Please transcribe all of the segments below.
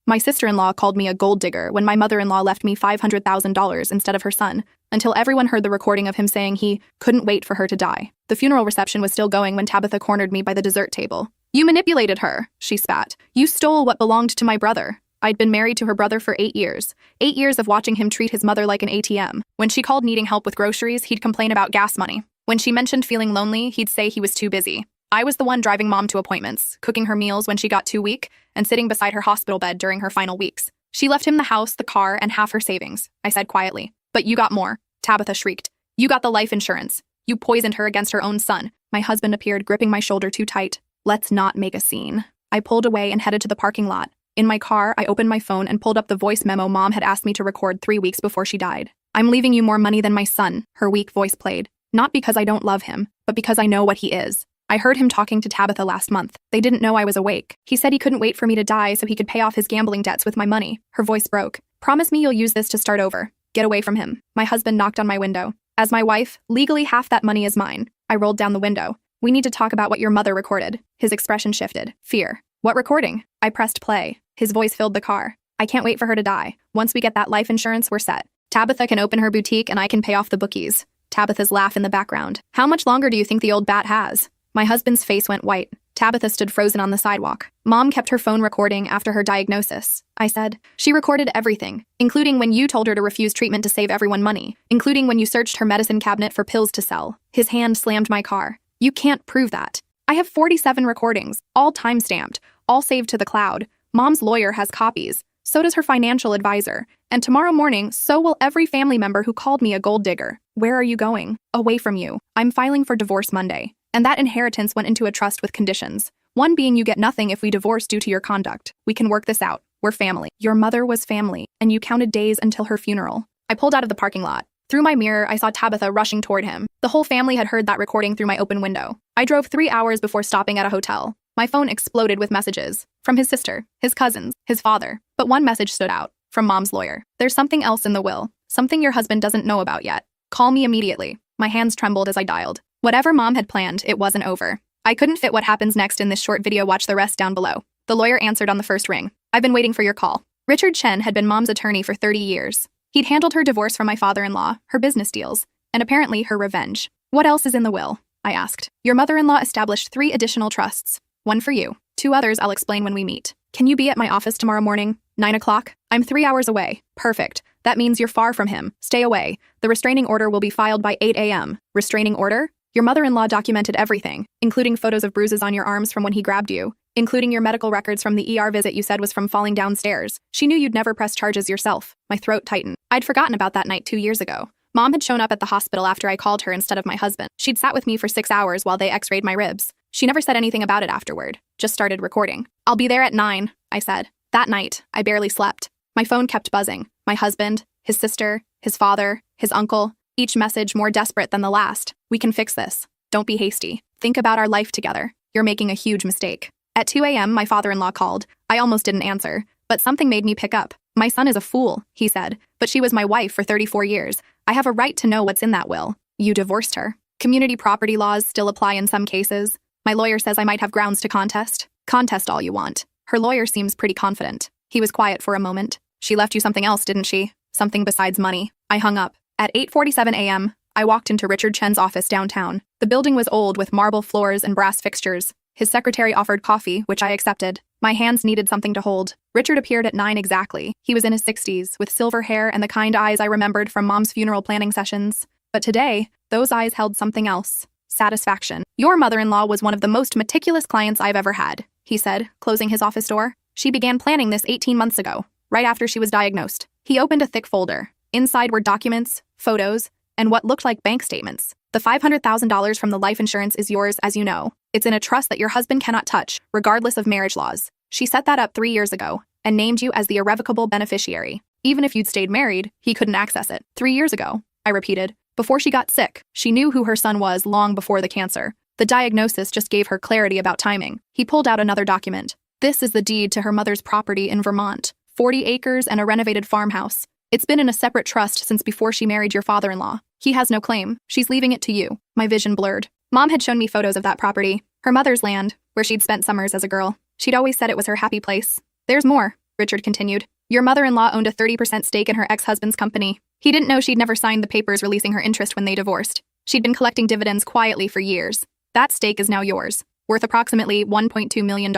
My sister-in-law called me a gold digger when my mother-in-law left me $500,000 instead of her son, until everyone heard the recording of him saying he couldn't wait for her to die. The funeral reception was still going when Tabitha cornered me by the dessert table. "You manipulated her," she spat. "You stole what belonged to my brother." I'd been married to her brother for 8 years. 8 years of watching him treat his mother like an ATM. When she called needing help with groceries, he'd complain about gas money. When she mentioned feeling lonely, he'd say he was too busy. I was the one driving Mom to appointments, cooking her meals when she got too weak, and sitting beside her hospital bed during her final weeks. She left him the house, the car, and half her savings, I said quietly. "But you got more," Tabitha shrieked. "You got the life insurance. You poisoned her against her own son." My husband appeared, gripping my shoulder too tight. "Let's not make a scene." I pulled away and headed to the parking lot. In my car, I opened my phone and pulled up the voice memo Mom had asked me to record 3 weeks before she died. "I'm leaving you more money than my son," her weak voice played. "Not because I don't love him, but because I know what he is." I heard him talking to Tabitha last month. They didn't know I was awake. He said he couldn't wait for me to die so he could pay off his gambling debts with my money. Her voice broke. "Promise me you'll use this to start over. Get away from him." My husband knocked on my window. "As my wife, legally half that money is mine." I rolled down the window. "We need to talk about what your mother recorded." His expression shifted. Fear. "What recording?" I pressed play. His voice filled the car. "I can't wait for her to die. Once we get that life insurance, we're set. Tabitha can open her boutique and I can pay off the bookies." Tabitha's laugh in the background. "How much longer do you think the old bat has?" My husband's face went white. Tabitha stood frozen on the sidewalk. "Mom kept her phone recording after her diagnosis," I said. "She recorded everything, including when you told her to refuse treatment to save everyone money, including when you searched her medicine cabinet for pills to sell." His hand slammed my car. "You can't prove that." "I have 47 recordings, all time-stamped, all saved to the cloud. Mom's lawyer has copies. So does her financial advisor. And tomorrow morning, so will every family member who called me a gold digger." "Where are you going?" "Away from you. I'm filing for divorce Monday. And that inheritance went into a trust with conditions. One being you get nothing if we divorce due to your conduct. We can work this out. We're family. Your mother was family, and you counted days until her funeral." I pulled out of the parking lot. Through my mirror, I saw Tabitha rushing toward him. The whole family had heard that recording through my open window. I drove 3 hours before stopping at a hotel. My phone exploded with messages. From his sister, his cousins, his father. But one message stood out. From Mom's lawyer. "There's something else in the will. Something your husband doesn't know about yet. Call me immediately." My hands trembled as I dialed. Whatever Mom had planned, it wasn't over. I couldn't fit what happens next in this short video. Watch the rest down below. The lawyer answered on the first ring. "I've been waiting for your call." Richard Chen had been Mom's attorney for 30 years. He'd handled her divorce from my father-in-law, her business deals, and apparently her revenge. "What else is in the will?" I asked. "Your mother-in-law established 3 additional trusts. One for you. 2 others I'll explain when we meet. Can you be at my office tomorrow morning? 9 o'clock? I'm 3 hours away." "Perfect. That means you're far from him. Stay away. The restraining order will be filed by 8 a.m. "Restraining order?" "Your mother-in-law documented everything, including photos of bruises on your arms from when he grabbed you, including your medical records from the ER visit you said was from falling downstairs. She knew you'd never press charges yourself." My throat tightened. I'd forgotten about that night 2 years ago. Mom had shown up at the hospital after I called her instead of my husband. She'd sat with me for 6 hours while they x-rayed my ribs. She never said anything about it afterward, just started recording. "I'll be there at 9, I said. That night, I barely slept. My phone kept buzzing. My husband, his sister, his father, his uncle, each message more desperate than the last. "We can fix this. Don't be hasty. Think about our life together. You're making a huge mistake." At 2 a.m., my father-in-law called. I almost didn't answer, but something made me pick up. "My son is a fool," he said, "but she was my wife for 34 years. I have a right to know what's in that will. You divorced her. Community property laws still apply in some cases. My lawyer says I might have grounds to contest." "Contest all you want." Her lawyer seems pretty confident. He was quiet for a moment. "She left you something else, didn't she? Something besides money?" I hung up. At 8:47 a.m., I walked into Richard Chen's office downtown. The building was old with marble floors and brass fixtures. His secretary offered coffee, which I accepted. My hands needed something to hold. Richard appeared at 9 exactly. He was in his 60s, with silver hair and the kind eyes I remembered from Mom's funeral planning sessions. But today, those eyes held something else. Satisfaction. "Your mother-in-law was one of the most meticulous clients I've ever had," he said, closing his office door. "She began planning this 18 months ago, right after she was diagnosed." He opened a thick folder. Inside were documents, photos, and what looked like bank statements. "The $500,000 from the life insurance is yours, as you know. It's in a trust that your husband cannot touch, regardless of marriage laws. She set that up 3 years ago and named you as the irrevocable beneficiary. Even if you'd stayed married, he couldn't access it." 3 years ago, I repeated. "Before she got sick, she knew who her son was long before the cancer. The diagnosis just gave her clarity about timing." He pulled out another document. "This is the deed to her mother's property in Vermont. 40 acres and a renovated farmhouse. It's been in a separate trust since before she married your father-in-law. He has no claim. She's leaving it to you." My vision blurred. Mom had shown me photos of that property, her mother's land, where she'd spent summers as a girl. She'd always said it was her happy place. "There's more." Richard continued. Your mother-in-law owned a 30% stake in her ex-husband's company. He didn't know she'd never signed the papers releasing her interest when they divorced. She'd been collecting dividends quietly for years. That stake is now yours, worth approximately $1.2 million.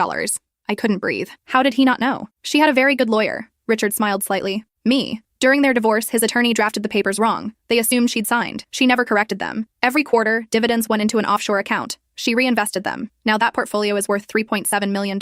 I couldn't breathe. How did he not know? She had a very good lawyer. Richard smiled slightly. Me. During their divorce, his attorney drafted the papers wrong. They assumed she'd signed. She never corrected them. Every quarter, dividends went into an offshore account. She reinvested them. Now that portfolio is worth $3.7 million,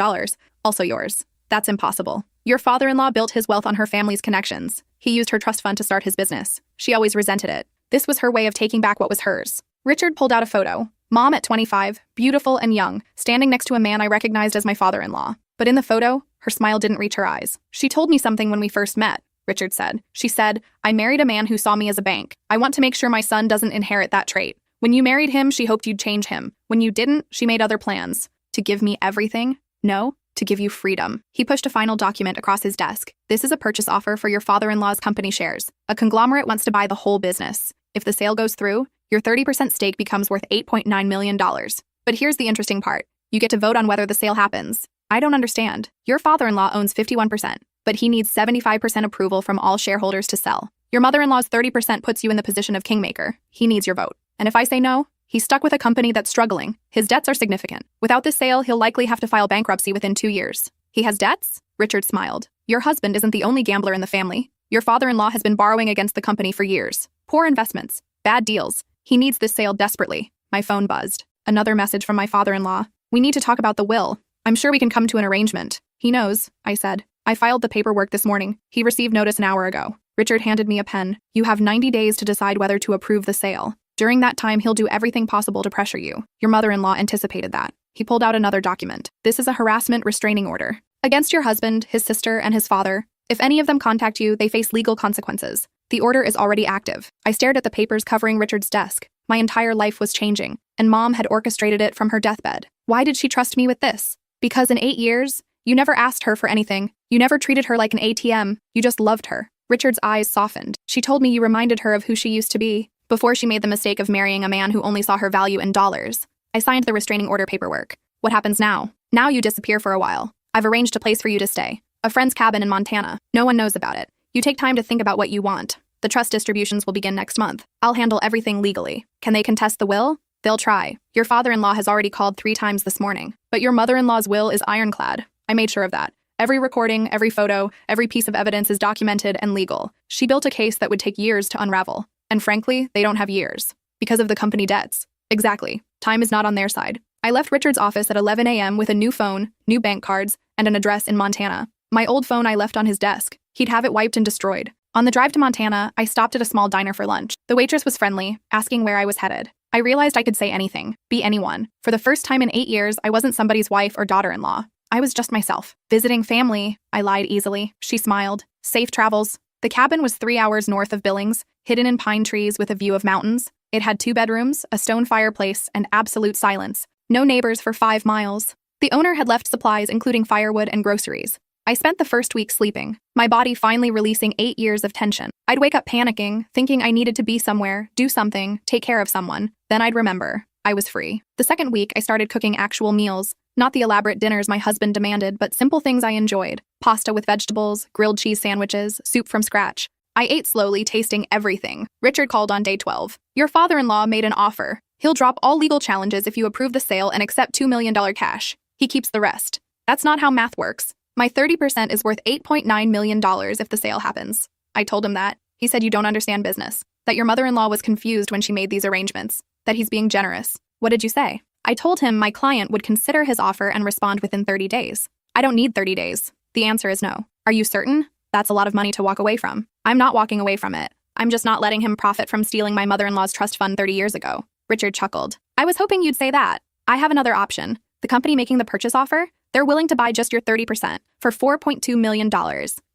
also yours. That's impossible. Your father-in-law built his wealth on her family's connections. He used her trust fund to start his business. She always resented it. This was her way of taking back what was hers. Richard pulled out a photo. Mom at 25, beautiful and young, standing next to a man I recognized as my father-in-law. But in the photo, her smile didn't reach her eyes. She told me something when we first met, Richard said. She said, I married a man who saw me as a bank. I want to make sure my son doesn't inherit that trait. When you married him, she hoped you'd change him. When you didn't, she made other plans. To give me everything? No, to give you freedom. He pushed a final document across his desk. This is a purchase offer for your father-in-law's company shares. A conglomerate wants to buy the whole business. If the sale goes through, your 30% stake becomes worth $8.9 million. But here's the interesting part. You get to vote on whether the sale happens. I don't understand. Your father-in-law owns 51%, but he needs 75% approval from all shareholders to sell. Your mother-in-law's 30% puts you in the position of kingmaker. He needs your vote. And if I say no, he's stuck with a company that's struggling. His debts are significant. Without this sale, he'll likely have to file bankruptcy within 2 years. He has debts? Richard smiled. Your husband isn't the only gambler in the family. Your father-in-law has been borrowing against the company for years. Poor investments. Bad deals. He needs this sale desperately. My phone buzzed. Another message from my father-in-law. We need to talk about the will. I'm sure we can come to an arrangement. He knows, I said. I filed the paperwork this morning. He received notice an hour ago. Richard handed me a pen. You have 90 days to decide whether to approve the sale. During that time, he'll do everything possible to pressure you. Your mother-in-law anticipated that. He pulled out another document. This is a harassment restraining order. Against your husband, his sister, and his father. If any of them contact you, they face legal consequences. The order is already active. I stared at the papers covering Richard's desk. My entire life was changing, and Mom had orchestrated it from her deathbed. Why did she trust me with this? Because in 8 years, you never asked her for anything. You never treated her like an ATM. You just loved her. Richard's eyes softened. She told me you reminded her of who she used to be, before she made the mistake of marrying a man who only saw her value in dollars. I signed the restraining order paperwork. What happens now? Now you disappear for a while. I've arranged a place for you to stay. A friend's cabin in Montana. No one knows about it. You take time to think about what you want. The trust distributions will begin next month. I'll handle everything legally. Can they contest the will? They'll try. Your father-in-law has already called 3 times this morning. But your mother-in-law's will is ironclad. I made sure of that. Every recording, every photo, every piece of evidence is documented and legal. She built a case that would take years to unravel. And frankly, they don't have years. Because of the company debts. Exactly. Time is not on their side. I left Richard's office at 11 a.m. with a new phone, new bank cards, and an address in Montana. My old phone I left on his desk. He'd have it wiped and destroyed. On the drive to Montana, I stopped at a small diner for lunch. The waitress was friendly, asking where I was headed. I realized I could say anything, be anyone. For the first time in 8 years, I wasn't somebody's wife or daughter-in-law. I was just myself. Visiting family, I lied easily. She smiled. Safe travels. The cabin was 3 hours north of Billings, hidden in pine trees with a view of mountains. It had 2 bedrooms, a stone fireplace, and absolute silence. No neighbors for 5 miles. The owner had left supplies including firewood and groceries. I spent the first week sleeping, my body finally releasing 8 years of tension. I'd wake up panicking, thinking I needed to be somewhere, do something, take care of someone. Then I'd remember. I was free. The second week, I started cooking actual meals. Not the elaborate dinners my husband demanded, but simple things I enjoyed. Pasta with vegetables, grilled cheese sandwiches, soup from scratch. I ate slowly, tasting everything. Richard called on day 12. Your father-in-law made an offer. He'll drop all legal challenges if you approve the sale and accept $2 million cash. He keeps the rest. That's not how math works. My 30% is worth $8.9 million if the sale happens. I told him that. He said you don't understand business. That your mother-in-law was confused when she made these arrangements. That he's being generous. What did you say? I told him my client would consider his offer and respond within 30 days. I don't need 30 days. The answer is no. Are you certain? That's a lot of money to walk away from. I'm not walking away from it. I'm just not letting him profit from stealing my mother-in-law's trust fund 30 years ago. Richard chuckled. I was hoping you'd say that. I have another option. The company making the purchase offer? They're willing to buy just your 30% for $4.2 million.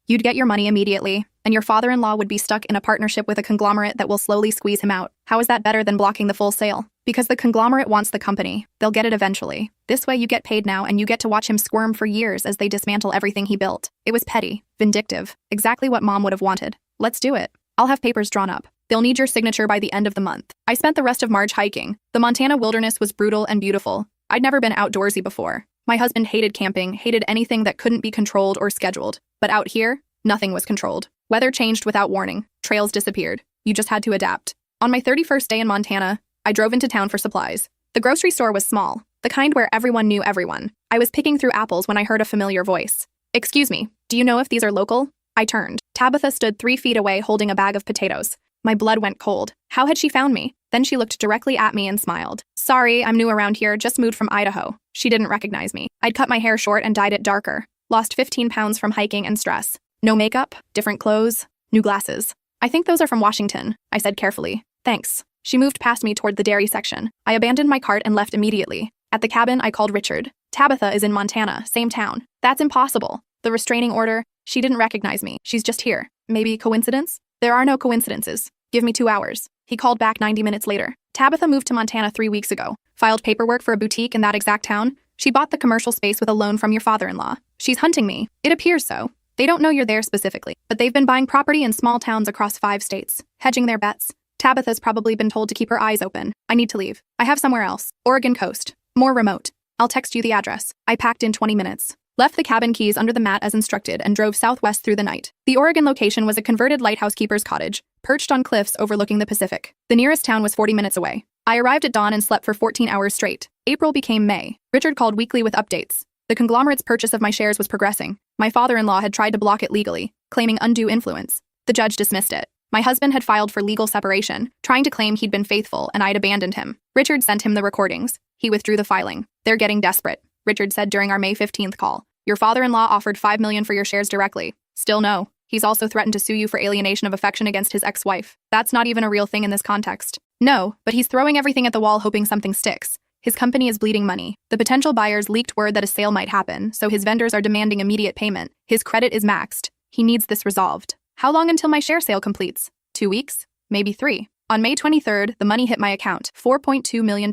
You'd get your money immediately, and your father-in-law would be stuck in a partnership with a conglomerate that will slowly squeeze him out. How is that better than blocking the full sale? Because the conglomerate wants the company. They'll get it eventually. This way you get paid now and you get to watch him squirm for years as they dismantle everything he built. It was petty, vindictive, exactly what Mom would have wanted. Let's do it. I'll have papers drawn up. They'll need your signature by the end of the month. I spent the rest of March hiking. The Montana wilderness was brutal and beautiful. I'd never been outdoorsy before. My husband hated camping, hated anything that couldn't be controlled or scheduled. But out here, nothing was controlled. Weather changed without warning. Trails disappeared. You just had to adapt. On my 31st day in Montana, I drove into town for supplies. The grocery store was small, the kind where everyone knew everyone. I was picking through apples when I heard a familiar voice. "Excuse me, do you know if these are local?" I turned. Tabitha stood 3 feet away holding a bag of potatoes. My blood went cold. How had she found me? Then she looked directly at me and smiled. "Sorry, I'm new around here, just moved from Idaho." She didn't recognize me. I'd cut my hair short and dyed it darker. Lost 15 pounds from hiking and stress. No makeup, different clothes, new glasses. "I think those are from Washington," I said carefully. "Thanks." She moved past me toward the dairy section. I abandoned my cart and left immediately. At the cabin, I called Richard. "Tabitha is in Montana, same town." "That's impossible." The restraining order. She didn't recognize me. She's just here. Maybe coincidence? There are no coincidences. Give me 2 hours. He called back 90 minutes later. "Tabitha moved to Montana 3 weeks ago. Filed paperwork for a boutique in that exact town. She bought the commercial space with a loan from your father-in-law. She's hunting me. It appears so. They don't know you're there specifically, but they've been buying property in small towns across 5 states, hedging their bets. Tabitha's probably been told to keep her eyes open. I need to leave. I have somewhere else. Oregon coast. More remote. I'll text you the address." I packed in 20 minutes. Left the cabin keys under the mat as instructed and drove southwest through the night. The Oregon location was a converted lighthouse keeper's cottage, perched on cliffs overlooking the Pacific. The nearest town was 40 minutes away. I arrived at dawn and slept for 14 hours straight. April became May. Richard called weekly with updates. The conglomerate's purchase of my shares was progressing. My father-in-law had tried to block it legally, claiming undue influence. The judge dismissed it. My husband had filed for legal separation, trying to claim he'd been faithful and I'd abandoned him. Richard sent him the recordings. He withdrew the filing. "They're getting desperate," Richard said during our May 15th call. "Your father-in-law offered $5 million for your shares directly. Still no. He's also threatened to sue you for alienation of affection against his ex-wife. That's not even a real thing in this context." "No, but he's throwing everything at the wall hoping something sticks. His company is bleeding money. The potential buyers leaked word that a sale might happen, so his vendors are demanding immediate payment. His credit is maxed. He needs this resolved." "How long until my share sale completes?" 2 weeks? Maybe 3. On May 23rd, the money hit my account, $4.2 million.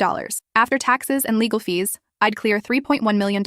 After taxes and legal fees, I'd clear $3.1 million.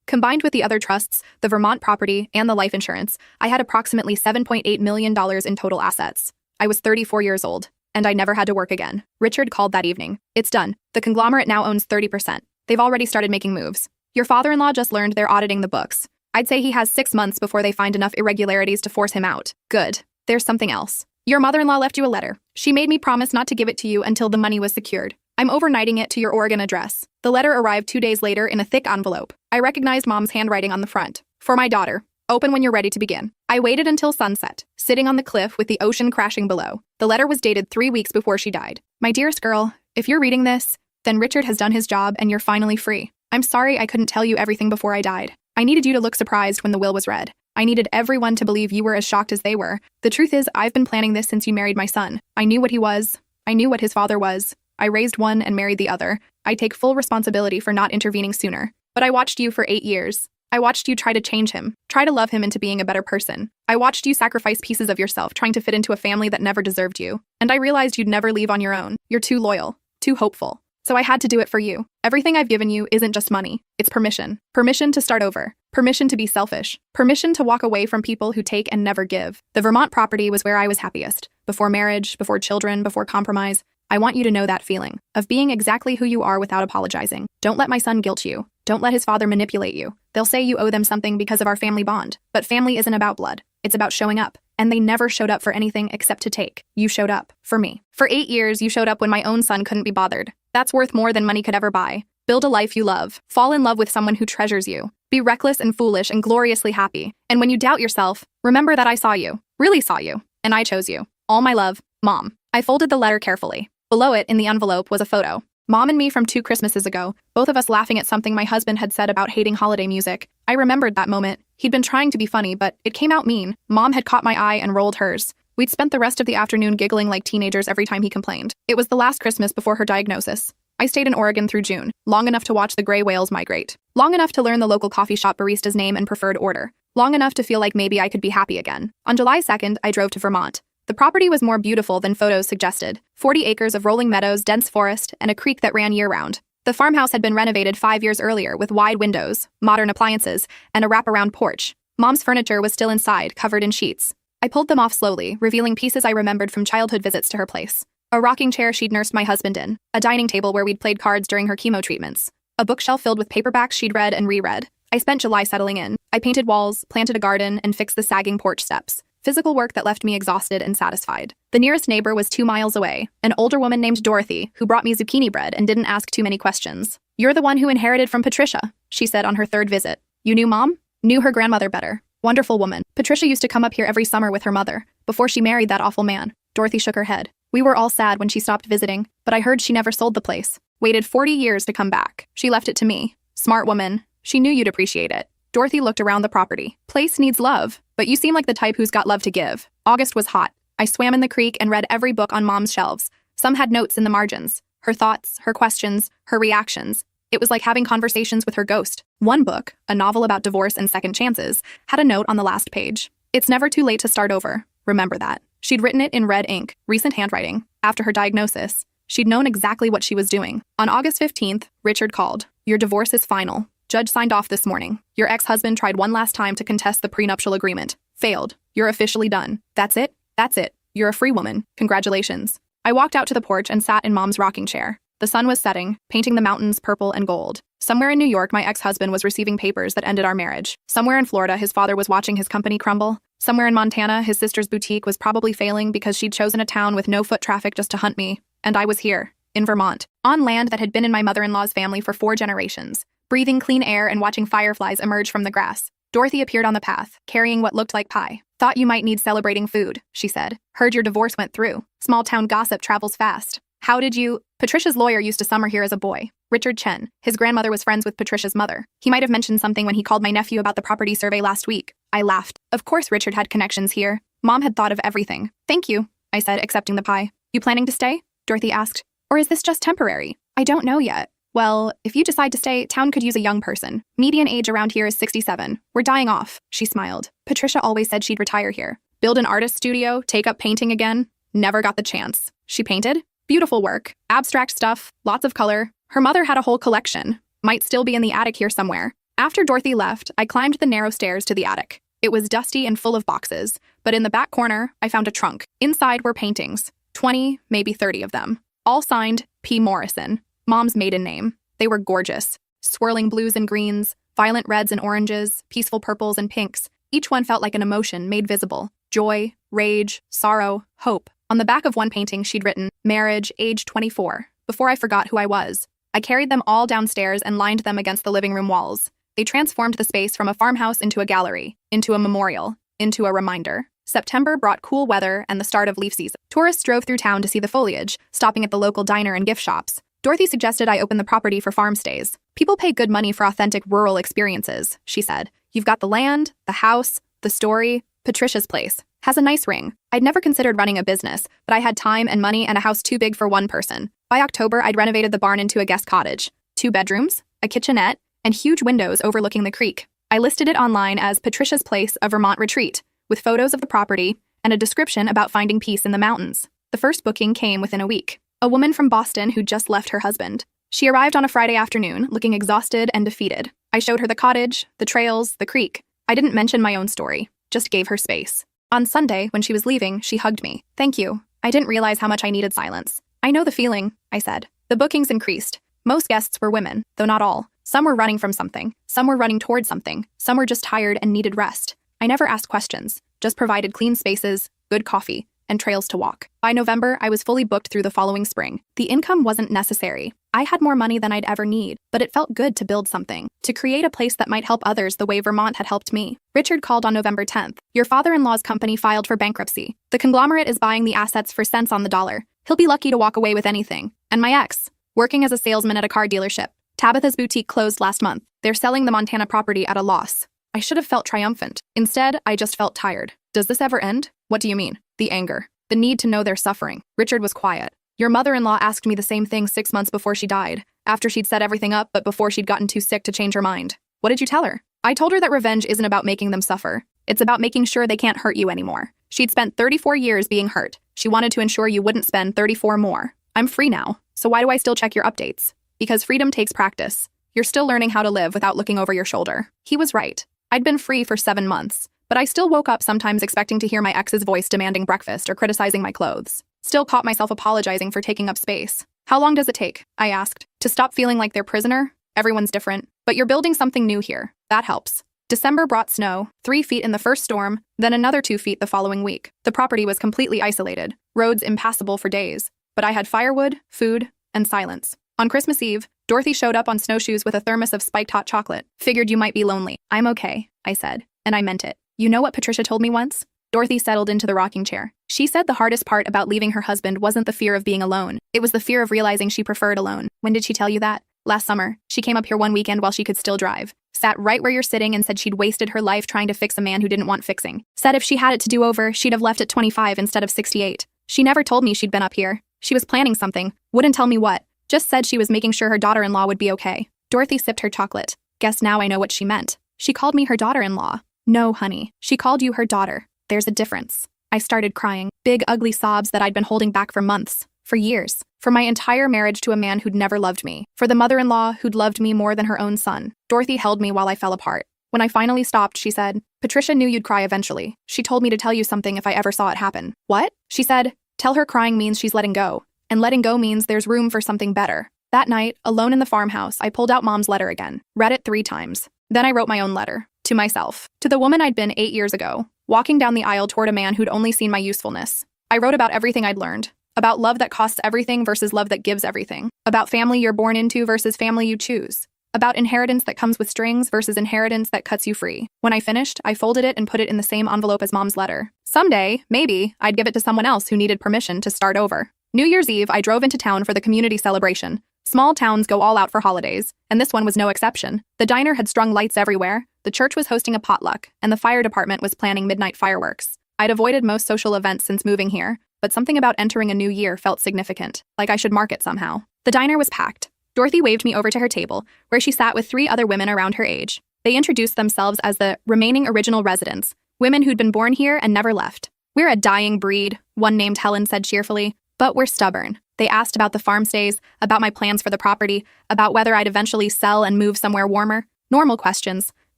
Combined with the other trusts, the Vermont property, and the life insurance, I had approximately $7.8 million in total assets. I was 34 years old, and I never had to work again. Richard called that evening. "It's done. The conglomerate now owns 30%. They've already started making moves. Your father-in-law just learned they're auditing the books. I'd say he has 6 months before they find enough irregularities to force him out." "Good. There's something else. Your mother-in-law left you a letter. She made me promise not to give it to you until the money was secured. I'm overnighting it to your Oregon address." The letter arrived 2 days later in a thick envelope. I recognized Mom's handwriting on the front. "For my daughter. Open when you're ready to begin." I waited until sunset, sitting on the cliff with the ocean crashing below. The letter was dated 3 weeks before she died. "My dearest girl, if you're reading this, then Richard has done his job and you're finally free. I'm sorry I couldn't tell you everything before I died. I needed you to look surprised when the will was read. I needed everyone to believe you were as shocked as they were. The truth is, I've been planning this since you married my son. I knew what he was. I knew what his father was. I raised one and married the other. I take full responsibility for not intervening sooner. But I watched you for 8 years. I watched you try to change him, try to love him into being a better person. I watched you sacrifice pieces of yourself trying to fit into a family that never deserved you. And I realized you'd never leave on your own. You're too loyal, too hopeful. So I had to do it for you. Everything I've given you isn't just money. It's permission. Permission to start over. Permission to be selfish. Permission to walk away from people who take and never give. The Vermont property was where I was happiest. Before marriage, before children, before compromise. I want you to know that feeling of being exactly who you are without apologizing. Don't let my son guilt you. Don't let his father manipulate you. They'll say you owe them something because of our family bond. But family isn't about blood. It's about showing up. And they never showed up for anything except to take. You showed up. For me. For 8 years, you showed up when my own son couldn't be bothered. That's worth more than money could ever buy. Build a life you love. Fall in love with someone who treasures you. Be reckless and foolish and gloriously happy. And when you doubt yourself, remember that I saw you. Really saw you. And I chose you. All my love, Mom. I folded the letter carefully. Below it, in the envelope, was a photo. Mom and me from 2 Christmases ago, both of us laughing at something my husband had said about hating holiday music. I remembered that moment. He'd been trying to be funny, but it came out mean. Mom had caught my eye and rolled hers. We'd spent the rest of the afternoon giggling like teenagers every time he complained. It was the last Christmas before her diagnosis. I stayed in Oregon through June, long enough to watch the gray whales migrate. Long enough to learn the local coffee shop barista's name and preferred order. Long enough to feel like maybe I could be happy again. On July 2nd, I drove to Vermont. The property was more beautiful than photos suggested. 40 acres of rolling meadows, dense forest, and a creek that ran year-round. The farmhouse had been renovated 5 years earlier with wide windows, modern appliances, and a wraparound porch. Mom's furniture was still inside, covered in sheets. I pulled them off slowly, revealing pieces I remembered from childhood visits to her place. A rocking chair she'd nursed my husband in, a dining table where we'd played cards during her chemo treatments, a bookshelf filled with paperbacks she'd read and reread. I spent July settling in. I painted walls, planted a garden, and fixed the sagging porch steps. Physical work that left me exhausted and satisfied. The nearest neighbor was 2 miles away, an older woman named Dorothy, who brought me zucchini bread and didn't ask too many questions. "You're the one who inherited from Patricia," she said on her 3rd visit. "You knew Mom?" "Knew her grandmother better. Wonderful woman. Patricia used to come up here every summer with her mother, before she married that awful man." Dorothy shook her head. "We were all sad when she stopped visiting, but I heard she never sold the place. Waited 40 years to come back. She left it to me. Smart woman. She knew you'd appreciate it." Dorothy looked around the property. "Place needs love, but you seem like the type who's got love to give." August was hot. I swam in the creek and read every book on Mom's shelves. Some had notes in the margins. Her thoughts, her questions, her reactions. It was like having conversations with her ghost. One book, a novel about divorce and second chances, had a note on the last page. "It's never too late to start over. Remember that." She'd written it in red ink, recent handwriting. After her diagnosis, she'd known exactly what she was doing. On August 15th, Richard called. "Your divorce is final. Judge signed off this morning. Your ex-husband tried one last time to contest the prenuptial agreement. Failed. You're officially done. That's it? That's it. You're a free woman. Congratulations." I walked out to the porch and sat in Mom's rocking chair. The sun was setting, painting the mountains purple and gold. Somewhere in New York, my ex-husband was receiving papers that ended our marriage. Somewhere in Florida, his father was watching his company crumble. Somewhere in Montana, his sister's boutique was probably failing because she'd chosen a town with no foot traffic just to hunt me. And I was here, in Vermont, on land that had been in my mother-in-law's family for 4 generations, breathing clean air and watching fireflies emerge from the grass. Dorothy appeared on the path, carrying what looked like pie. "Thought you might need celebrating food," she said. "Heard your divorce went through. Small-town gossip travels fast. How did you—" "Patricia's lawyer used to summer here as a boy. Richard Chen. His grandmother was friends with Patricia's mother. He might have mentioned something when he called my nephew about the property survey last week." I laughed. Of course Richard had connections here. Mom had thought of everything. "Thank you," I said, accepting the pie. "You planning to stay?" Dorothy asked. "Or is this just temporary?" "I don't know yet." "Well, if you decide to stay, town could use a young person. Median age around here is 67. We're dying off," she smiled. "Patricia always said she'd retire here. Build an artist studio, take up painting again. Never got the chance." "She painted?" "Beautiful work. Abstract stuff. Lots of color. Her mother had a whole collection. Might still be in the attic here somewhere." After Dorothy left, I climbed the narrow stairs to the attic. It was dusty and full of boxes, but in the back corner, I found a trunk. Inside were paintings. 20, maybe 30 of them. All signed P. Morrison, Mom's maiden name. They were gorgeous. Swirling blues and greens, violent reds and oranges, peaceful purples and pinks. Each one felt like an emotion made visible. Joy, rage, sorrow, hope. On the back of one painting, she'd written, "Marriage, age 24, before I forgot who I was." I carried them all downstairs and lined them against the living room walls. They transformed the space from a farmhouse into a gallery, into a memorial, into a reminder. September brought cool weather and the start of leaf season. Tourists drove through town to see the foliage, stopping at the local diner and gift shops. Dorothy suggested I open the property for farm stays. "People pay good money for authentic rural experiences," she said. "You've got the land, the house, the story. Patricia's place has a nice ring." I'd never considered running a business, but I had time and money and a house too big for one person. By October, I'd renovated the barn into a guest cottage. 2 bedrooms, a kitchenette, and huge windows overlooking the creek. I listed it online as Patricia's Place, a Vermont retreat, with photos of the property and a description about finding peace in the mountains. The first booking came within a week. A woman from Boston who'd just left her husband. She arrived on a Friday afternoon, looking exhausted and defeated. I showed her the cottage, the trails, the creek. I didn't mention my own story, just gave her space. On Sunday, when she was leaving, she hugged me. "Thank you. I didn't realize how much I needed silence." "I know the feeling," I said. The bookings increased. Most guests were women, though not all. Some were running from something. Some were running toward something. Some were just tired and needed rest. I never asked questions, just provided clean spaces, good coffee, and trails to walk. By November, I was fully booked through the following spring. The income wasn't necessary. I had more money than I'd ever need, but it felt good to build something, to create a place that might help others the way Vermont had helped me. Richard called on November 10th. "Your father-in-law's company filed for bankruptcy. The conglomerate is buying the assets for cents on the dollar. He'll be lucky to walk away with anything. And my ex, working as a salesman at a car dealership. Tabitha's boutique closed last month. They're selling the Montana property at a loss." I should have felt triumphant. Instead, I just felt tired. Does this ever end? What do you mean? The anger. The need to know they're suffering. Richard was quiet. "Your mother-in-law asked me the same thing 6 months before she died, after she'd set everything up but before she'd gotten too sick to change her mind." "What did you tell her?" "I told her that revenge isn't about making them suffer. It's about making sure they can't hurt you anymore. She'd spent 34 years being hurt. She wanted to ensure you wouldn't spend 34 more. I'm free now, so why do I still check your updates? Because freedom takes practice. You're still learning how to live without looking over your shoulder." He was right. I'd been free for 7 months, but I still woke up sometimes expecting to hear my ex's voice demanding breakfast or criticizing my clothes. Still caught myself apologizing for taking up space. "How long does it take?" I asked. "To stop feeling like their prisoner?" Everyone's different. But you're building something new here. That helps. December brought snow, 3 feet in the first storm, then another 2 feet the following week. The property was completely isolated, roads impassable for days. But I had firewood, food, and silence. On Christmas Eve, Dorothy showed up on snowshoes with a thermos of spiked hot chocolate. Figured you might be lonely. I'm okay, I said, and I meant it. You know what Patricia told me once? Dorothy settled into the rocking chair. She said the hardest part about leaving her husband wasn't the fear of being alone. It was the fear of realizing she preferred alone. When did she tell you that? Last summer. She came up here one weekend while she could still drive. Sat right where you're sitting and said she'd wasted her life trying to fix a man who didn't want fixing. Said if she had it to do over, she'd have left at 25 instead of 68. She never told me she'd been up here. She was planning something. Wouldn't tell me what. Just said she was making sure her daughter-in-law would be okay. Dorothy sipped her chocolate. Guess now I know what she meant. She called me her daughter-in-law. No, honey. She called you her daughter. There's a difference. I started crying. Big, ugly sobs that I'd been holding back for months. For years. For my entire marriage to a man who'd never loved me. For the mother-in-law who'd loved me more than her own son. Dorothy held me while I fell apart. When I finally stopped, she said, Patricia knew you'd cry eventually. She told me to tell you something if I ever saw it happen. What? She said, tell her crying means she's letting go. And letting go means there's room for something better. That night, alone in the farmhouse, I pulled out Mom's letter again. Read it 3 times. Then I wrote my own letter. To myself. To the woman I'd been 8 years ago. Walking down the aisle toward a man who'd only seen my usefulness. I wrote about everything I'd learned. About love that costs everything versus love that gives everything. About family you're born into versus family you choose. About inheritance that comes with strings versus inheritance that cuts you free. When I finished, I folded it and put it in the same envelope as Mom's letter. Someday, maybe, I'd give it to someone else who needed permission to start over. New Year's Eve, I drove into town for the community celebration. Small towns go all out for holidays, and this one was no exception. The diner had strung lights everywhere, the church was hosting a potluck, and the fire department was planning midnight fireworks. I'd avoided most social events since moving here, but something about entering a new year felt significant, like I should mark it somehow. The diner was packed. Dorothy waved me over to her table, where she sat with 3 other women around her age. They introduced themselves as the remaining original residents, women who'd been born here and never left. We're a dying breed, one named Helen said cheerfully, but we're stubborn. They asked about the farm stays, about my plans for the property, about whether I'd eventually sell and move somewhere warmer. Normal questions.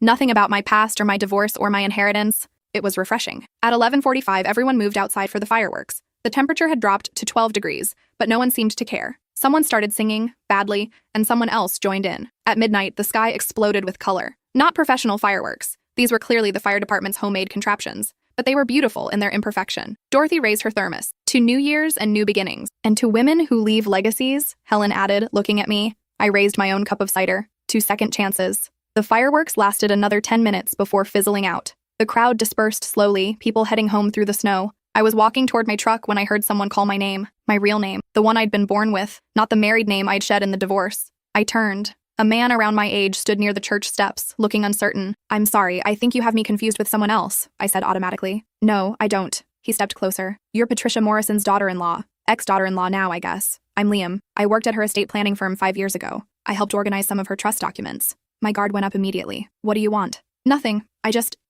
Nothing about my past or my divorce or my inheritance. It was refreshing. At 11:45, everyone moved outside for the fireworks. The temperature had dropped to 12 degrees, but no one seemed to care. Someone started singing, badly, and someone else joined in. At midnight, the sky exploded with color. Not professional fireworks. These were clearly the fire department's homemade contraptions. But they were beautiful in their imperfection. Dorothy raised her thermos. To New Year's and new beginnings. And to women who leave legacies, Helen added, looking at me. I raised my own cup of cider. To second chances. The fireworks lasted another 10 minutes before fizzling out. The crowd dispersed slowly, people heading home through the snow. I was walking toward my truck when I heard someone call my name. My real name. The one I'd been born with. Not the married name I'd shed in the divorce. I turned. A man around my age stood near the church steps, looking uncertain. I'm sorry, I think you have me confused with someone else, I said automatically. No, I don't. He stepped closer. You're Patricia Morrison's daughter-in-law. Ex-daughter-in-law now, I guess. I'm Liam. I worked at her estate planning firm 5 years ago. I helped organize some of her trust documents. My guard went up immediately. What do you want? Nothing.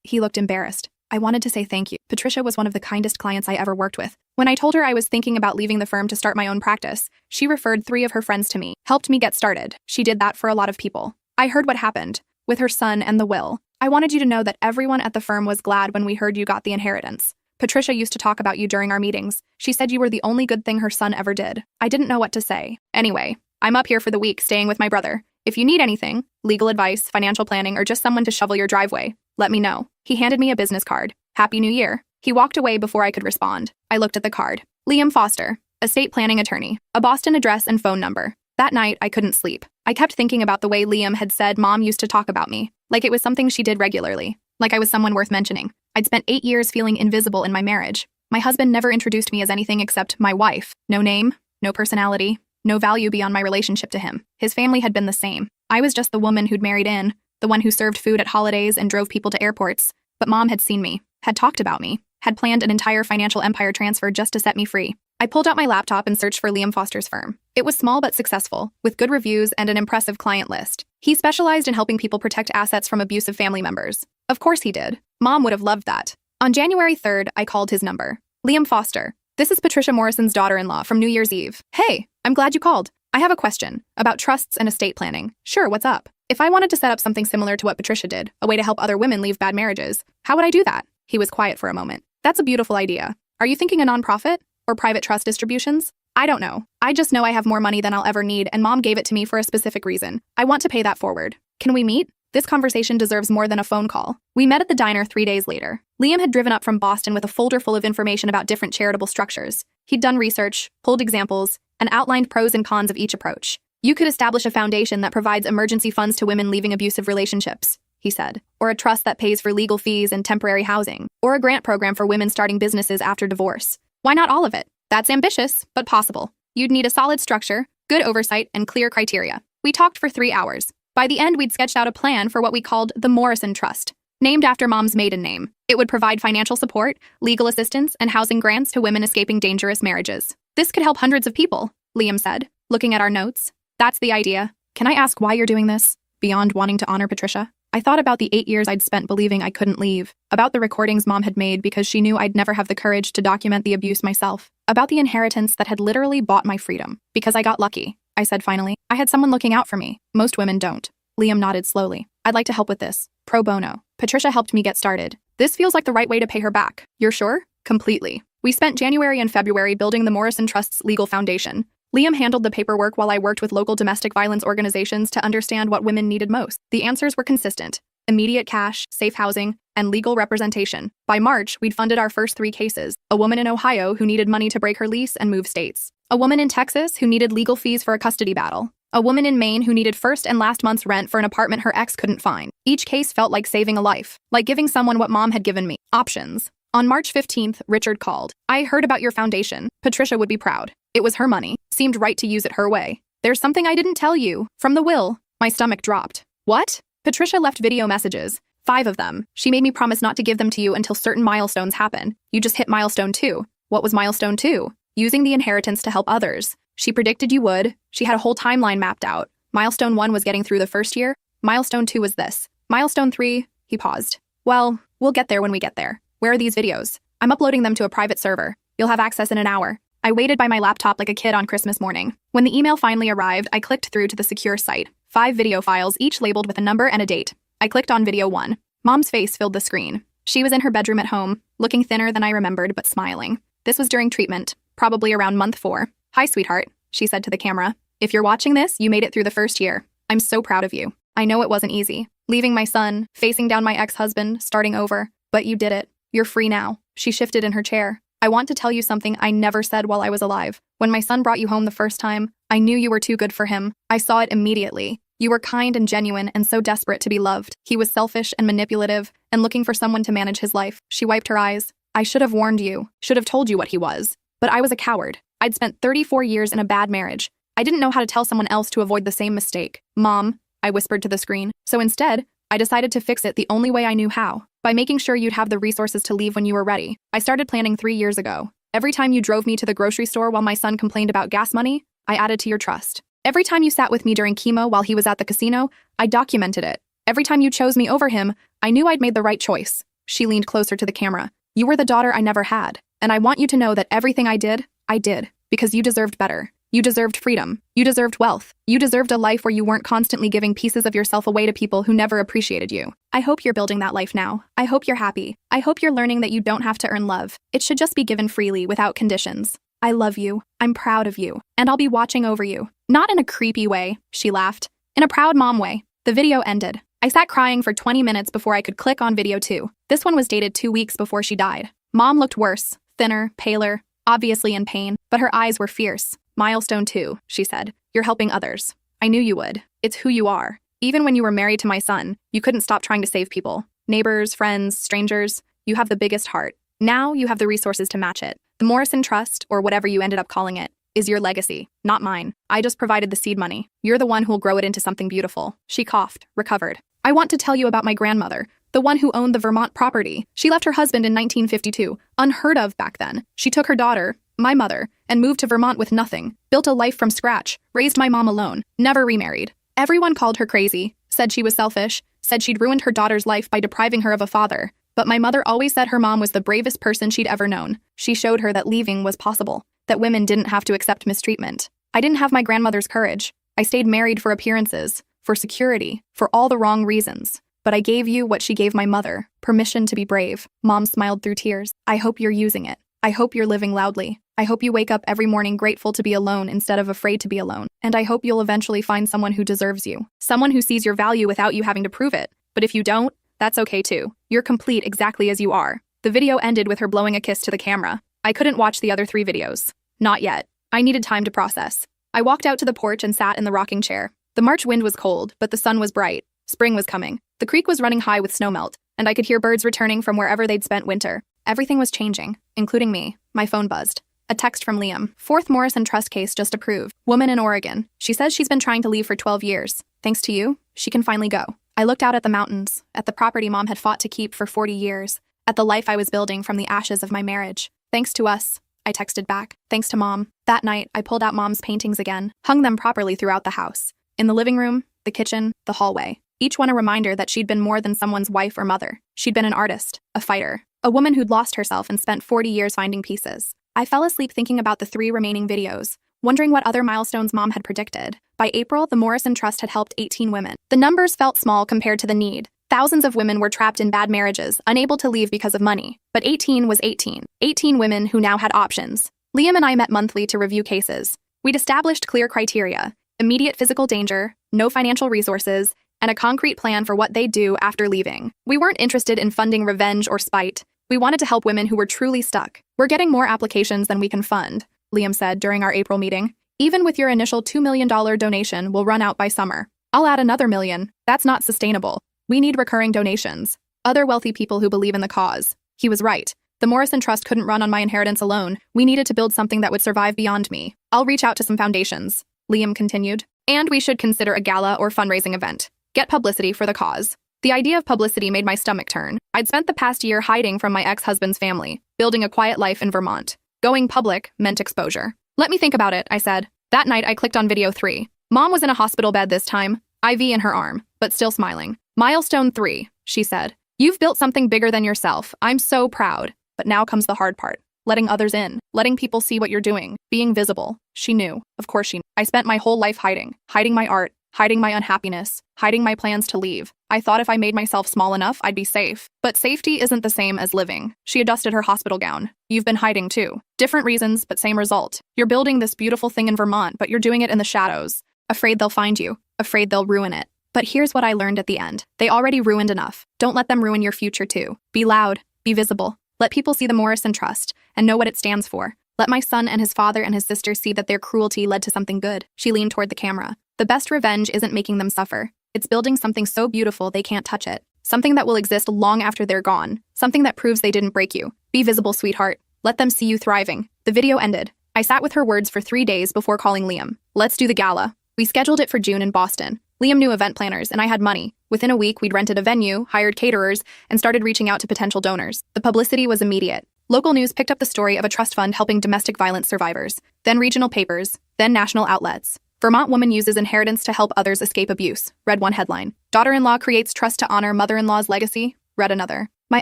He looked embarrassed. I wanted to say thank you. Patricia was one of the kindest clients I ever worked with. When I told her I was thinking about leaving the firm to start my own practice, she referred 3 of her friends to me, helped me get started. She did that for a lot of people. I heard what happened, with her son and the will. I wanted you to know that everyone at the firm was glad when we heard you got the inheritance. Patricia used to talk about you during our meetings. She said you were the only good thing her son ever did. I didn't know what to say. Anyway, I'm up here for the week staying with my brother. If you need anything, legal advice, financial planning, or just someone to shovel your driveway, let me know. He handed me a business card. Happy New Year. He walked away before I could respond. I looked at the card. Liam Foster, estate planning attorney, a Boston address and phone number. That night, I couldn't sleep. I kept thinking about the way Liam had said Mom used to talk about me, like it was something she did regularly, like I was someone worth mentioning. I'd spent 8 years feeling invisible in my marriage. My husband never introduced me as anything except my wife. No name, no personality, no value beyond my relationship to him. His family had been the same. I was just the woman who'd married in, the one who served food at holidays and drove people to airports. But Mom had seen me, had talked about me, had planned an entire financial empire transfer just to set me free. I pulled out my laptop and searched for Liam Foster's firm. It was small but successful, with good reviews and an impressive client list. He specialized in helping people protect assets from abusive family members. Of course he did. Mom would have loved that. On January 3rd, I called his number. Liam Foster. This is Patricia Morrison's daughter-in-law from New Year's Eve. Hey, I'm glad you called. I have a question about trusts and estate planning. Sure, what's up? If I wanted to set up something similar to what Patricia did, a way to help other women leave bad marriages, how would I do that? He was quiet for a moment. That's a beautiful idea. Are you thinking a nonprofit? Or private trust distributions? I don't know. I just know I have more money than I'll ever need, and mom gave it to me for a specific reason. I want to pay that forward. Can we meet? This conversation deserves more than a phone call. We met at the diner 3 days later. Liam had driven up from Boston with a folder full of information about different charitable structures. He'd done research, pulled examples, and outlined pros and cons of each approach. You could establish a foundation that provides emergency funds to women leaving abusive relationships, he said, or a trust that pays for legal fees and temporary housing, or a grant program for women starting businesses after divorce. Why not all of it? That's ambitious, but possible. You'd need a solid structure, good oversight, and clear criteria. We talked for 3 hours. By the end, we'd sketched out a plan for what we called the Morrison Trust, named after mom's maiden name. It would provide financial support, legal assistance, and housing grants to women escaping dangerous marriages. This could help hundreds of people, Liam said, looking at our notes. That's the idea. Can I ask why you're doing this? Beyond wanting to honor Patricia? I thought about the 8 years I'd spent believing I couldn't leave, about the recordings mom had made because she knew I'd never have the courage to document the abuse myself, about the inheritance that had literally bought my freedom. Because I got lucky, I said finally. I had someone looking out for me. Most women don't. Liam nodded slowly. I'd like to help with this. Pro bono. Patricia helped me get started. This feels like the right way to pay her back. You're sure? Completely. We spent January and February building the Morrison Trust's legal foundation. Liam handled the paperwork while I worked with local domestic violence organizations to understand what women needed most. The answers were consistent: immediate cash, safe housing, and legal representation. By March, we'd funded our first 3 cases: a woman in Ohio who needed money to break her lease and move states, a woman in Texas who needed legal fees for a custody battle, a woman in Maine who needed first and last month's rent for an apartment her ex couldn't find. Each case felt like saving a life, like giving someone what mom had given me: options. On March 15th, Richard called. I heard about your foundation. Patricia would be proud. It was her money. Seemed right to use it her way. There's something I didn't tell you. From the will. My stomach dropped. What? Patricia left video messages. 5 of them. She made me promise not to give them to you until certain milestones happen. You just hit milestone 2. What was milestone 2? Using the inheritance to help others. She predicted you would. She had a whole timeline mapped out. Milestone 1 was getting through the first year. Milestone 2 was this. Milestone 3, he paused. Well, we'll get there when we get there. Where are these videos? I'm uploading them to a private server. You'll have access in an hour. I waited by my laptop like a kid on Christmas morning. When the email finally arrived, I clicked through to the secure site. 5 video files, each labeled with a number and a date. I clicked on video 1. Mom's face filled the screen. She was in her bedroom at home, looking thinner than I remembered, but smiling. This was during treatment, probably around month 4. Hi, sweetheart, she said to the camera. If you're watching this, you made it through the first year. I'm so proud of you. I know it wasn't easy. Leaving my son, facing down my ex-husband, starting over. But you did it. You're free now. She shifted in her chair. I want to tell you something I never said while I was alive. When my son brought you home the first time, I knew you were too good for him. I saw it immediately. You were kind and genuine and so desperate to be loved. He was selfish and manipulative and looking for someone to manage his life. She wiped her eyes. I should have warned you, should have told you what he was. But I was a coward. I'd spent 34 years in a bad marriage. I didn't know how to tell someone else to avoid the same mistake. Mom, I whispered to the screen. So instead, I decided to fix it the only way I knew how. By making sure you'd have the resources to leave when you were ready. I started planning 3 years ago. Every time you drove me to the grocery store while my son complained about gas money, I added to your trust. Every time you sat with me during chemo while he was at the casino, I documented it. Every time you chose me over him, I knew I'd made the right choice. She leaned closer to the camera. You were the daughter I never had. And I want you to know that everything I did, because you deserved better. You deserved freedom. You deserved wealth. You deserved a life where you weren't constantly giving pieces of yourself away to people who never appreciated you. I hope you're building that life now. I hope you're happy. I hope you're learning that you don't have to earn love. It should just be given freely without conditions. I love you. I'm proud of you. And I'll be watching over you. Not in a creepy way, she laughed. In a proud mom way. The video ended. I sat crying for 20 minutes before I could click on video 2. This one was dated 2 weeks before she died. Mom looked worse, thinner, paler, obviously in pain, but her eyes were fierce. Milestone 2, she said. You're helping others. I knew you would. It's who you are. Even when you were married to my son, you couldn't stop trying to save people. Neighbors, friends, strangers. You have the biggest heart. Now you have the resources to match it. The Morrison Trust, or whatever you ended up calling it, is your legacy, not mine. I just provided the seed money. You're the one who'll grow it into something beautiful. She coughed, recovered. I want to tell you about my grandmother, the one who owned the Vermont property. She left her husband in 1952, unheard of back then. She took her daughter, my mother, and moved to Vermont with nothing, built a life from scratch, raised my mom alone, never remarried. Everyone called her crazy, said she was selfish, said she'd ruined her daughter's life by depriving her of a father. But my mother always said her mom was the bravest person she'd ever known. She showed her that leaving was possible, that women didn't have to accept mistreatment. I didn't have my grandmother's courage. I stayed married for appearances, for security, for all the wrong reasons. But I gave you what she gave my mother, permission to be brave. Mom smiled through tears. I hope you're using it. I hope you're living loudly. I hope you wake up every morning grateful to be alone instead of afraid to be alone. And I hope you'll eventually find someone who deserves you. Someone who sees your value without you having to prove it. But if you don't, that's okay too. You're complete exactly as you are. The video ended with her blowing a kiss to the camera. I couldn't watch the other 3 videos. Not yet. I needed time to process. I walked out to the porch and sat in the rocking chair. The March wind was cold, but the sun was bright. Spring was coming. The creek was running high with snowmelt, and I could hear birds returning from wherever they'd spent winter. Everything was changing, including me. My phone buzzed. A text from Liam. 4th Morrison Trust case just approved. Woman in Oregon. She says she's been trying to leave for 12 years. Thanks to you, she can finally go. I looked out at the mountains, at the property Mom had fought to keep for 40 years, at the life I was building from the ashes of my marriage. Thanks to us, I texted back. Thanks to Mom. That night, I pulled out Mom's paintings again, hung them properly throughout the house. In the living room, the kitchen, the hallway. Each one a reminder that she'd been more than someone's wife or mother. She'd been an artist, a fighter, a woman who'd lost herself and spent 40 years finding pieces. I fell asleep thinking about the 3 remaining videos, wondering what other milestones Mom had predicted. By April, the Morrison Trust had helped 18 women. The numbers felt small compared to the need. Thousands of women were trapped in bad marriages, unable to leave because of money. But 18 was 18. 18 women who now had options. Liam and I met monthly to review cases. We'd established clear criteria: immediate physical danger, no financial resources, and a concrete plan for what they'd do after leaving. We weren't interested in funding revenge or spite. We wanted to help women who were truly stuck. We're getting more applications than we can fund, Liam said during our April meeting. Even with your initial $2 million donation, we'll run out by summer. I'll add another $1 million. That's not sustainable. We need recurring donations. Other wealthy people who believe in the cause. He was right. The Morrison Trust couldn't run on my inheritance alone. We needed to build something that would survive beyond me. I'll reach out to some foundations, Liam continued. And we should consider a gala or fundraising event. Get publicity for the cause. The idea of publicity made my stomach turn. I'd spent the past year hiding from my ex-husband's family, building a quiet life in Vermont. Going public meant exposure. Let me think about it, I said. That night, I clicked on video 3. Mom was in a hospital bed this time, IV in her arm, but still smiling. Milestone 3, she said. You've built something bigger than yourself. I'm so proud. But now comes the hard part. Letting others in. Letting people see what you're doing. Being visible. She knew. Of course she knew. I spent my whole life hiding. Hiding my art. Hiding my unhappiness. Hiding my plans to leave. I thought if I made myself small enough, I'd be safe. But safety isn't the same as living. She adjusted her hospital gown. You've been hiding too. Different reasons, but same result. You're building this beautiful thing in Vermont, but you're doing it in the shadows. Afraid they'll find you. Afraid they'll ruin it. But here's what I learned at the end. They already ruined enough. Don't let them ruin your future too. Be loud. Be visible. Let people see the Morrison Trust and know what it stands for. Let my son and his father and his sister see that their cruelty led to something good. She leaned toward the camera. The best revenge isn't making them suffer. It's building something so beautiful they can't touch it. Something that will exist long after they're gone. Something that proves they didn't break you. Be visible, sweetheart. Let them see you thriving. The video ended. I sat with her words for 3 days before calling Liam. Let's do the gala. We scheduled it for June in Boston. Liam knew event planners, and I had money. Within a week, we'd rented a venue, hired caterers, and started reaching out to potential donors. The publicity was immediate. Local news picked up the story of a trust fund helping domestic violence survivors, then regional papers, then national outlets. Vermont woman uses inheritance to help others escape abuse, read one headline. Daughter-in-law creates trust to honor mother-in-law's legacy, read another. My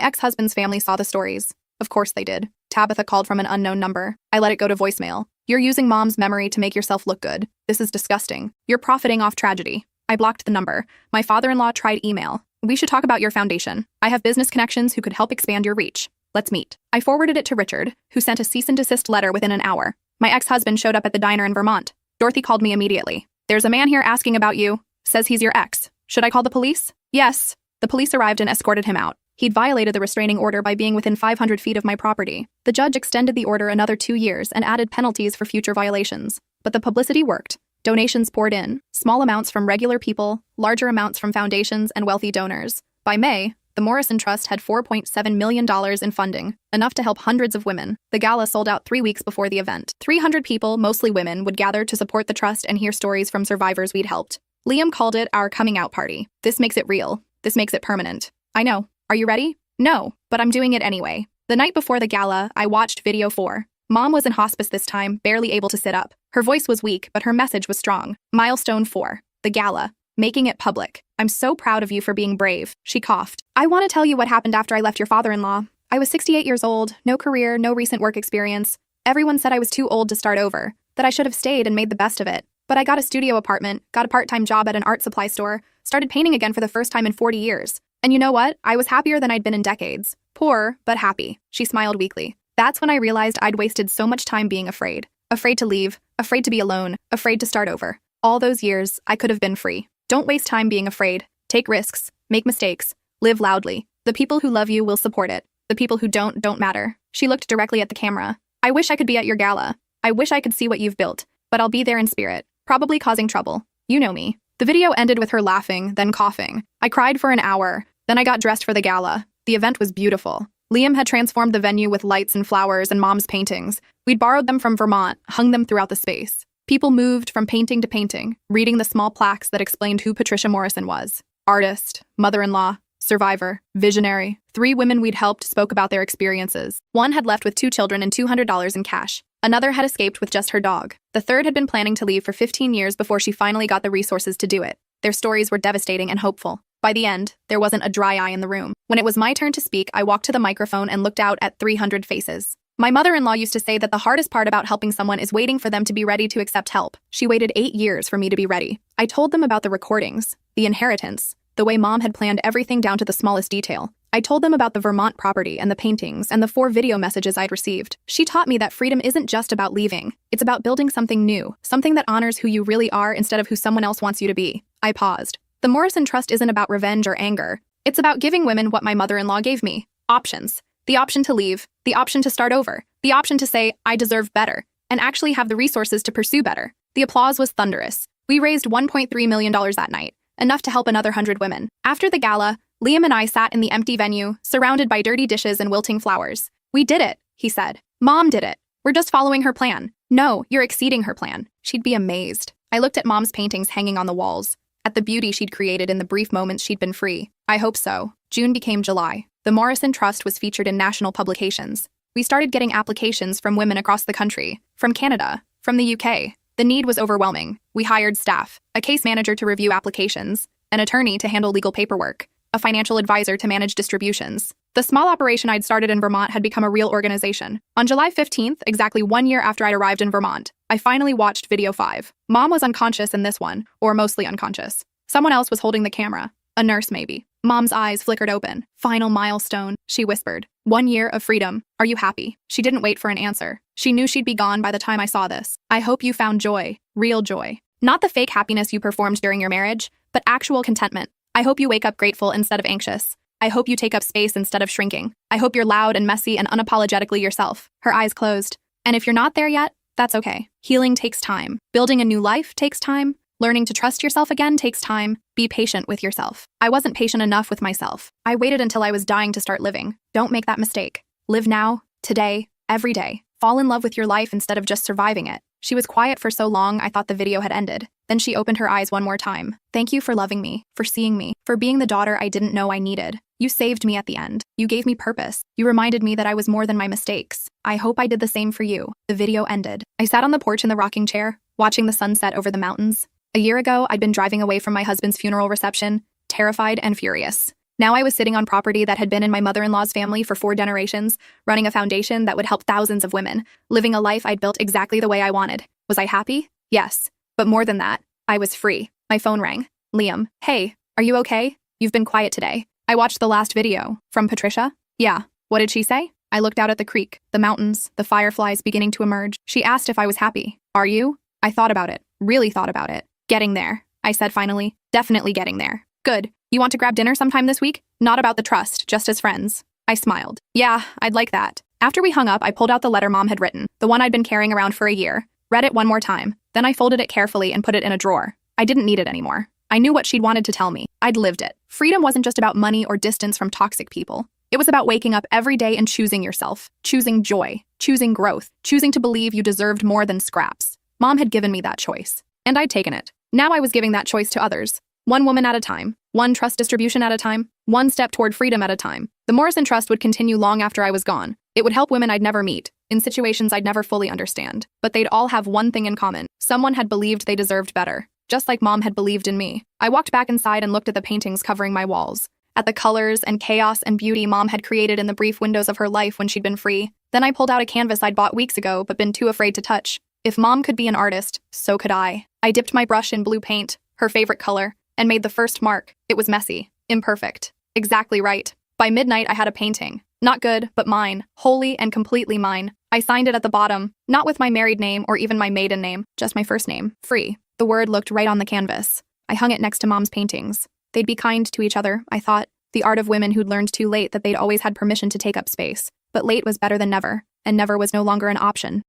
ex-husband's family saw the stories. Of course they did. Tabitha called from an unknown number. I let it go to voicemail. You're using Mom's memory to make yourself look good. This is disgusting. You're profiting off tragedy. I blocked the number. My father-in-law tried email. We should talk about your foundation. I have business connections who could help expand your reach. Let's meet. I forwarded it to Richard, who sent a cease and desist letter within an hour. My ex-husband showed up at the diner in Vermont. Dorothy called me immediately. There's a man here asking about you. Says he's your ex. Should I call the police? Yes. The police arrived and escorted him out. He'd violated the restraining order by being within 500 feet of my property. The judge extended the order another 2 years and added penalties for future violations. But the publicity worked. Donations poured in, small amounts from regular people, larger amounts from foundations and wealthy donors. By May, the Morrison Trust had $4.7 million in funding, enough to help hundreds of women. The gala sold out 3 weeks before the event. 300 people, mostly women, would gather to support the trust and hear stories from survivors we'd helped. Liam called it our coming out party. This makes it real. This makes it permanent. I know. Are you ready? No, but I'm doing it anyway. The night before the gala, I watched video 4. Mom was in hospice this time, barely able to sit up. Her voice was weak, but her message was strong. Milestone 4. The gala. Making it public. I'm so proud of you for being brave. She coughed. I want to tell you what happened after I left your father-in-law. I was 68 years old, no career, no recent work experience. Everyone said I was too old to start over, that I should have stayed and made the best of it. But I got a studio apartment, got a part-time job at an art supply store, started painting again for the first time in 40 years. And you know what? I was happier than I'd been in decades. Poor, but happy. She smiled weakly. That's when I realized I'd wasted so much time being afraid. Afraid to leave, afraid to be alone, afraid to start over. All those years, I could have been free. Don't waste time being afraid. Take risks, make mistakes, live loudly. The people who love you will support it. The people who don't matter. She looked directly at the camera. I wish I could be at your gala. I wish I could see what you've built, but I'll be there in spirit, probably causing trouble. You know me. The video ended with her laughing, then coughing. I cried for an hour, then I got dressed for the gala. The event was beautiful. Liam had transformed the venue with lights and flowers and Mom's paintings. We'd borrowed them from Vermont, hung them throughout the space. People moved from painting to painting, reading the small plaques that explained who Patricia Morrison was. Artist, mother-in-law, survivor, visionary. 3 women we'd helped spoke about their experiences. One had left with 2 children and $200 in cash. Another had escaped with just her dog. The third had been planning to leave for 15 years before she finally got the resources to do it. Their stories were devastating and hopeful. By the end, there wasn't a dry eye in the room. When it was my turn to speak, I walked to the microphone and looked out at 300 faces. My mother-in-law used to say that the hardest part about helping someone is waiting for them to be ready to accept help. She waited 8 years for me to be ready. I told them about the recordings, the inheritance, the way Mom had planned everything down to the smallest detail. I told them about the Vermont property and the paintings and the 4 video messages I'd received. She taught me that freedom isn't just about leaving. It's about building something new, something that honors who you really are instead of who someone else wants you to be. I paused. The Morrison Trust isn't about revenge or anger. It's about giving women what my mother-in-law gave me. Options. The option to leave, the option to start over, the option to say, I deserve better, and actually have the resources to pursue better. The applause was thunderous. We raised $1.3 million that night, enough to help another 100 women. After the gala, Liam and I sat in the empty venue, surrounded by dirty dishes and wilting flowers. We did it, he said. Mom did it. We're just following her plan. No, you're exceeding her plan. She'd be amazed. I looked at Mom's paintings hanging on the walls, at the beauty she'd created in the brief moments she'd been free. I hope so. June became July. The Morrison Trust was featured in national publications. We started getting applications from women across the country, from Canada, from the UK. The need was overwhelming. We hired staff, a case manager to review applications, an attorney to handle legal paperwork, a financial advisor to manage distributions. The small operation I'd started in Vermont had become a real organization. On July 15th, exactly 1 year after I'd arrived in Vermont, I finally watched video 5. Mom was unconscious in this one, or mostly unconscious. Someone else was holding the camera. A nurse, maybe. Mom's eyes flickered open. Final milestone, she whispered. 1 year of freedom. Are you happy? She didn't wait for an answer. She knew she'd be gone by the time I saw this. I hope you found joy. Real joy. Not the fake happiness you performed during your marriage, but actual contentment. I hope you wake up grateful instead of anxious. I hope you take up space instead of shrinking. I hope you're loud and messy and unapologetically yourself. Her eyes closed. And if you're not there yet, that's okay. Healing takes time. Building a new life takes time. Learning to trust yourself again takes time. Be patient with yourself. I wasn't patient enough with myself. I waited until I was dying to start living. Don't make that mistake. Live now, today, every day. Fall in love with your life instead of just surviving it. She was quiet for so long I thought the video had ended. Then she opened her eyes one more time. Thank you for loving me, for seeing me, for being the daughter I didn't know I needed. You saved me at the end. You gave me purpose. You reminded me that I was more than my mistakes. I hope I did the same for you. The video ended. I sat on the porch in the rocking chair, watching the sunset over the mountains. A year ago, I'd been driving away from my husband's funeral reception, terrified and furious. Now I was sitting on property that had been in my mother-in-law's family for 4 generations, running a foundation that would help thousands of women, living a life I'd built exactly the way I wanted. Was I happy? Yes. But more than that, I was free. My phone rang. Liam, hey, are you okay? You've been quiet today. I watched the last video. From Patricia? Yeah. What did she say? I looked out at the creek, the mountains, the fireflies beginning to emerge. She asked if I was happy. Are you? I thought about it. Really thought about it. Getting there, I said finally. Definitely getting there. Good. You want to grab dinner sometime this week? Not about the trust, just as friends. I smiled. Yeah, I'd like that. After we hung up, I pulled out the letter Mom had written, the one I'd been carrying around for a year, read it one more time. Then I folded it carefully and put it in a drawer. I didn't need it anymore. I knew what she'd wanted to tell me. I'd lived it. Freedom wasn't just about money or distance from toxic people. It was about waking up every day and choosing yourself, choosing joy, choosing growth, choosing to believe you deserved more than scraps. Mom had given me that choice, and I'd taken it. Now I was giving that choice to others. One woman at a time, one trust distribution at a time, one step toward freedom at a time. The Morrison Trust would continue long after I was gone. It would help women I'd never meet, in situations I'd never fully understand. But they'd all have one thing in common. Someone had believed they deserved better, just like Mom had believed in me. I walked back inside and looked at the paintings covering my walls, at the colors and chaos and beauty Mom had created in the brief windows of her life when she'd been free. Then I pulled out a canvas I'd bought weeks ago but been too afraid to touch. If Mom could be an artist, so could I. I dipped my brush in blue paint, her favorite color, and made the first mark. It was messy, imperfect, exactly right. By midnight, I had a painting, Not good, but mine. Wholly and completely mine. I signed it at the bottom, not with my married name or even my maiden name, just my first name, Free. The word looked right on the canvas. I hung it next to Mom's paintings. They'd be kind to each other, I thought. The art of women who'd learned too late that they'd always had permission to take up space. But late was better than never, and never was no longer an option.